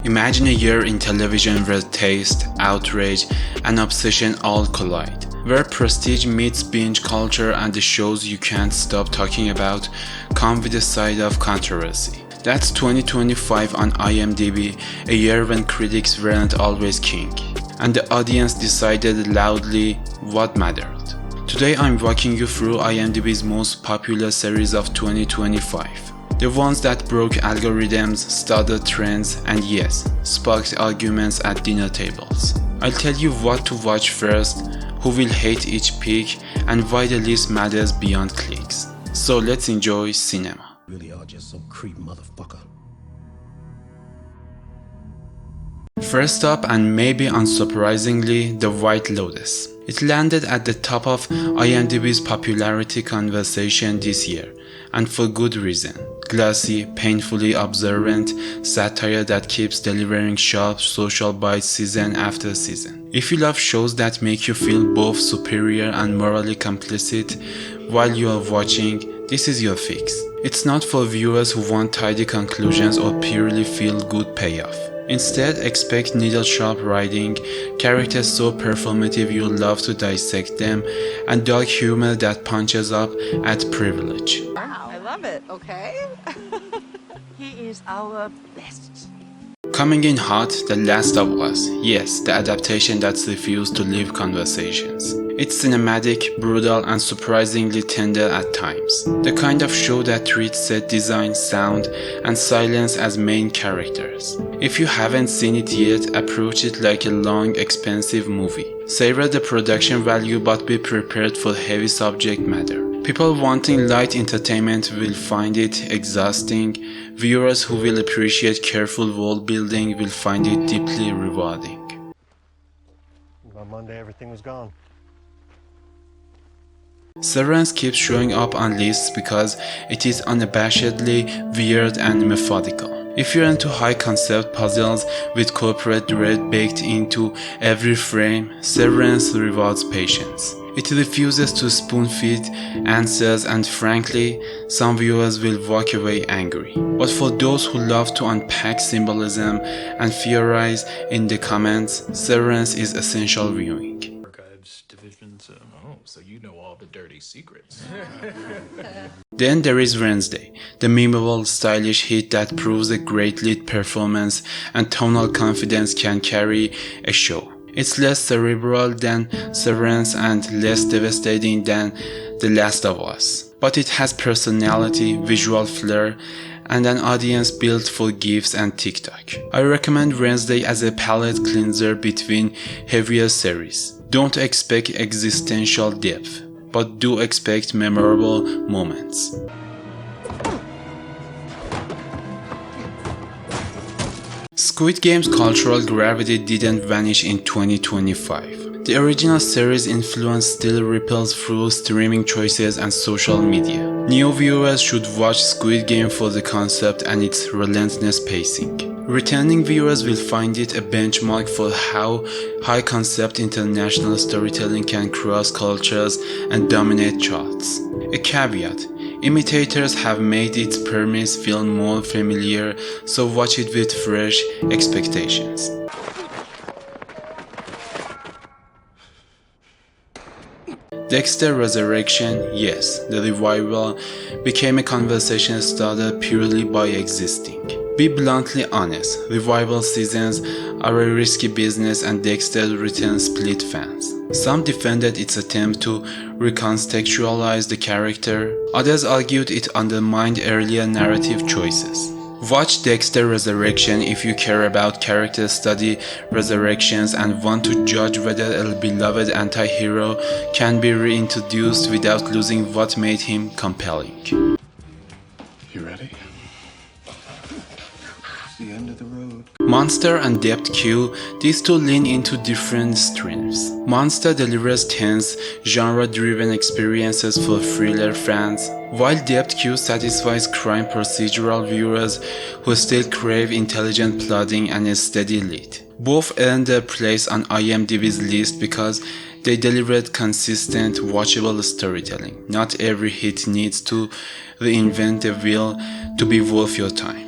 Imagine a year in television where taste, outrage, and obsession all collide. Where prestige meets binge culture and the shows you can't stop talking about come with a side of controversy. That's 2025 on IMDb, a year when critics weren't always king, and the audience decided loudly what mattered. Today I'm walking you through IMDb's most popular series of 2025. The ones that broke algorithms, started trends, and yes, sparked arguments at dinner tables. I'll tell you what to watch first, who will hate each pick, and why the list matters beyond clicks. So let's enjoy cinema. Really are just some creep motherfucker. First up, and maybe unsurprisingly, the White Lotus. It landed at the top of IMDb's popularity conversation this year, and for good reason. Glossy, painfully observant satire that keeps delivering sharp social bites season after season. If you love shows that make you feel both superior and morally complicit while you are watching, this is your fix. It's not for viewers who want tidy conclusions or purely feel-good payoff. Instead, expect needle-sharp writing, characters so performative you'll love to dissect them, and dark humor that punches up at privilege. Wow, I love it, okay? He is our best. Coming in hot, The Last of Us. Yes, the adaptation that's refused to leave conversations. It's cinematic, brutal, and surprisingly tender at times. The kind of show that treats set design, sound, and silence as main characters. If you haven't seen it yet, approach it like a long, expensive movie. Savor the production value but be prepared for heavy subject matter. People wanting light entertainment will find it exhausting. Viewers who will appreciate careful world building will find it deeply rewarding. By Monday, everything was gone. Severance keeps showing up on lists because it is unabashedly weird and methodical. If you're into high-concept puzzles with corporate dread baked into every frame, Severance rewards patience. It refuses to spoon-feed answers, and frankly, some viewers will walk away angry. But for those who love to unpack symbolism and theorize in the comments, Severance is essential viewing. Archives divisions. Oh, so you know all the dirty secrets. Then there is Wednesday, the memeable, stylish hit that proves a great lead performance and tonal confidence can carry a show. It's less cerebral than Severance and less devastating than The Last of Us. But it has personality, visual flair, and an audience built for GIFs and TikTok. I recommend Wednesday as a palate cleanser between heavier series. Don't expect existential depth, but do expect memorable moments. Squid Game's cultural gravity didn't vanish in 2025. The original series' influence still ripples through streaming choices and social media. New viewers should watch Squid Game for the concept and its relentless pacing. Returning viewers will find it a benchmark for how high-concept international storytelling can cross cultures and dominate charts. A caveat: imitators have made its premise feel more familiar, so watch it with fresh expectations. Dexter Resurrection, yes, the revival became a conversation starter purely by existing. Be bluntly honest, revival seasons are a risky business and Dexter's return split fans. Some defended its attempt to recontextualize the character, others argued it undermined earlier narrative choices. Watch Dexter Resurrection if you care about character study, resurrections, and want to judge whether a beloved anti-hero can be reintroduced without losing what made him compelling. You ready? The end of the road. Monster and Dept Q, these two lean into different strengths. Monster delivers tense, genre-driven experiences for thriller fans, while Dept Q satisfies crime procedural viewers who still crave intelligent plotting and a steady lead. Both earned their place on IMDb's list because they delivered consistent, watchable storytelling. Not every hit needs to reinvent the wheel to be worth your time.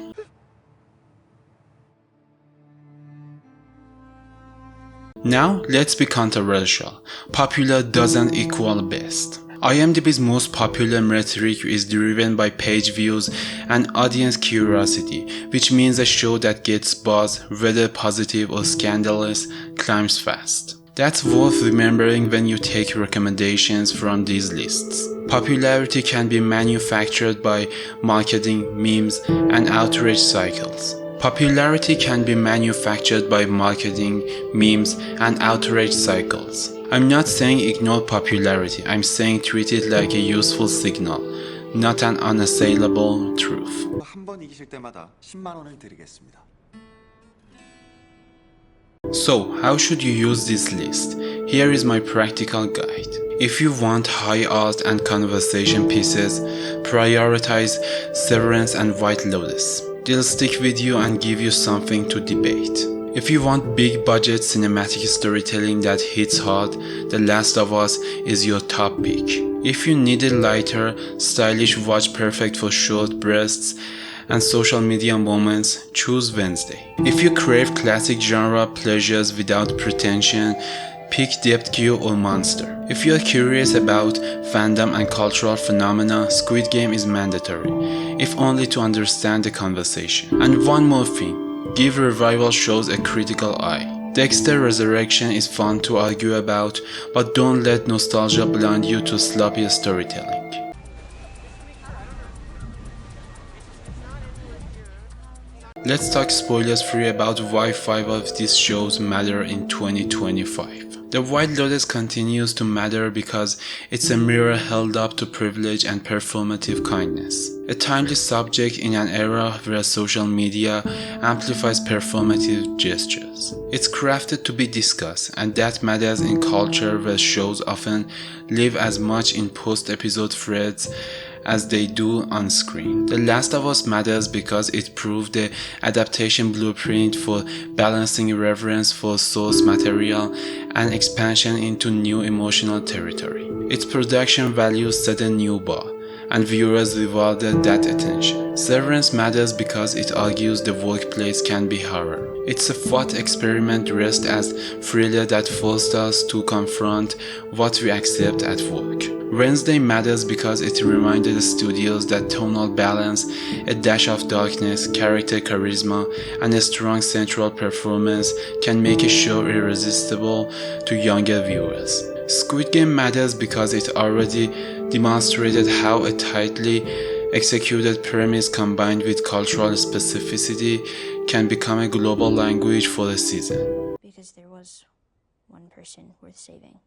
Now, let's be controversial. Popular doesn't equal best. IMDb's most popular metric is driven by page views and audience curiosity, which means a show that gets buzz, whether positive or scandalous, climbs fast. That's worth remembering when you take recommendations from these lists. Popularity can be manufactured by marketing, memes, and outrage cycles. Popularity can be manufactured by marketing, memes, and outrage cycles. I'm not saying ignore popularity, I'm saying treat it like a useful signal, not an unassailable truth. 한 번 이기실 때마다 10만 원을 드리겠습니다. So, how should you use this list? Here is my practical guide. If you want high art and conversation pieces, prioritize Severance and White Lotus. They'll stick with you and give you something to debate. If you want big budget cinematic storytelling that hits hard, The Last of Us is your top pick. If you need a lighter, stylish watch perfect for short breasts and social media moments, choose Wednesday. If you crave classic genre pleasures without pretension, pick Dept or Monster. If you are curious about fandom and cultural phenomena, Squid Game is mandatory, if only to understand the conversation. And one more thing, give revival shows a critical eye. Dexter Resurrection is fun to argue about, but don't let nostalgia blind you to sloppy storytelling. Let's talk spoilers free about why 5 of these shows matter in 2025. The White Lotus continues to matter because it's a mirror held up to privilege and performative kindness. A timely subject in an era where social media amplifies performative gestures. It's crafted to be discussed, and that matters in culture where shows often live as much in post-episode threads as they do on screen. The Last of Us matters because it proved the adaptation blueprint for balancing reverence for source material and expansion into new emotional territory. Its production values set a new bar, and viewers rewarded that attention. Severance matters because it argues the workplace can be horror. It's a thought experiment dressed as thriller that forced us to confront what we accept at work. Wednesday matters because it reminded the studios that tonal balance, a dash of darkness, character charisma, and a strong central performance can make a show irresistible to younger viewers. Squid Game matters because it already demonstrated how a tightly executed premise combined with cultural specificity can become a global language for a season. Because there was one person worth saving.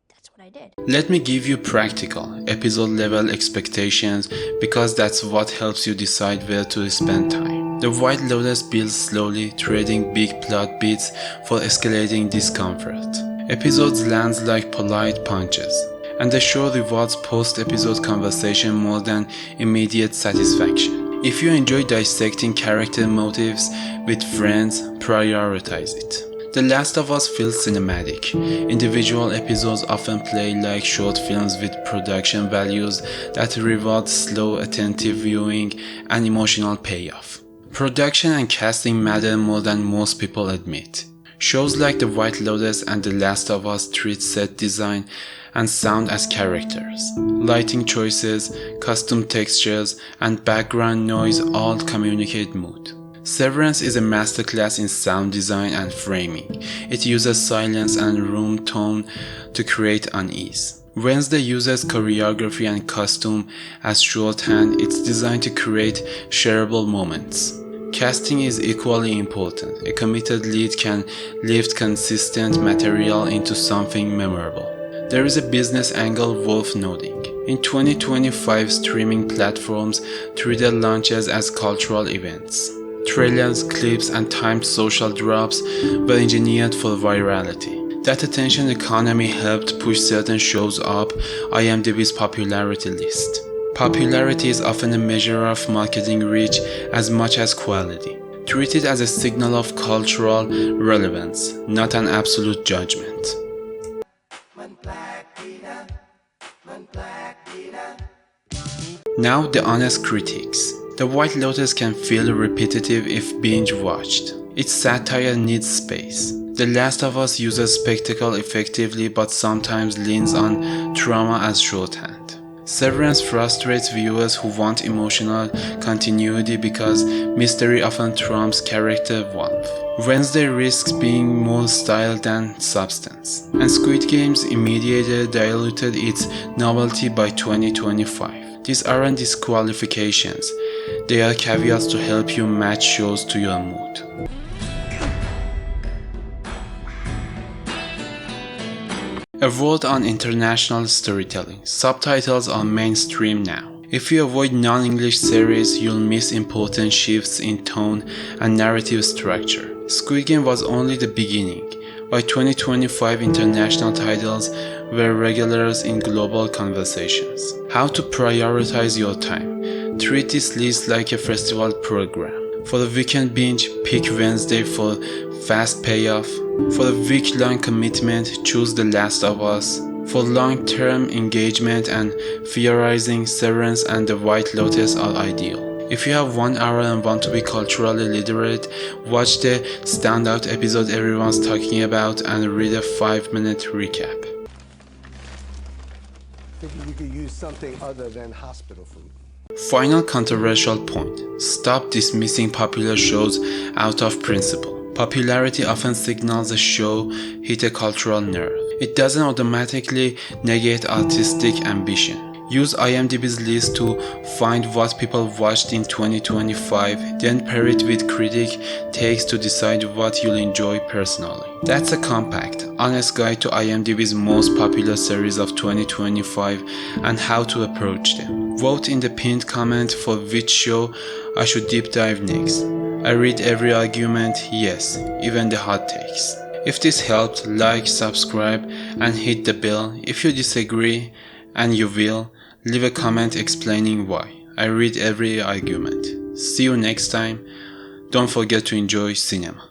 That's what I did. Let me give you practical, episode level expectations because that's what helps you decide where to spend time. The White Lotus builds slowly, trading big plot beats for escalating discomfort. Episodes lands like polite punches, and the show rewards post-episode conversation more than immediate satisfaction. If you enjoy dissecting character motives with friends, prioritize it. The Last of Us feels cinematic. Individual episodes often play like short films with production values that reward slow, attentive viewing and emotional payoff. Production and casting matter more than most people admit. Shows like The White Lotus and The Last of Us treat set design and sound as characters. Lighting choices, custom textures, and background noise all communicate mood. Severance is a masterclass in sound design and framing. It uses silence and room tone to create unease. Wednesday uses choreography and costume as shorthand. It's designed to create shareable moments. Casting is equally important. A committed lead can lift consistent material into something memorable. There is a business angle worth noting. In 2025, streaming platforms treat their launches as cultural events. Trailers, clips, and timed social drops were engineered for virality. That attention economy helped push certain shows up IMDb's popularity list. Popularity is often a measure of marketing reach as much as quality. Treat it as a signal of cultural relevance, not an absolute judgment. Now the honest critiques. The White Lotus can feel repetitive if binge-watched. Its satire needs space. The Last of Us uses spectacle effectively but sometimes leans on trauma as shorthand. Severance frustrates viewers who want emotional continuity because mystery often trumps character warmth. Wednesday risks being more style than substance. And Squid Game's immediate diluted its novelty by 2025. These aren't disqualifications, they are caveats to help you match shows to your mood. A word on international storytelling. Subtitles are mainstream now. If you avoid non-English series, you'll miss important shifts in tone and narrative structure. Squid Game was only the beginning. By 2025, international titles were regulars in global conversations. How to prioritize your time. Treat this list like a festival program. For the weekend binge, pick Wednesday for fast payoff. For the week-long commitment, choose The Last of Us. For long-term engagement and theorizing, Severance and The White Lotus are ideal. If you have 1 hour and want to be culturally literate, watch the standout episode everyone's talking about and read a 5-minute recap. Thinking we could use something other than hospital food. Final controversial point. Stop dismissing popular shows out of principle. Popularity often signals a show hit a cultural nerve. It doesn't automatically negate artistic ambition. Use IMDb's list to find what people watched in 2025, then pair it with critic takes to decide what you'll enjoy personally. That's a compact, honest guide to IMDb's most popular series of 2025 and how to approach them. Vote in the pinned comment for which show I should deep dive next. I read every argument, yes, even the hot takes. If this helped, like, subscribe, and hit the bell. If you disagree, and you will, leave a comment explaining why. I read every argument. See you next time. Don't forget to enjoy cinema.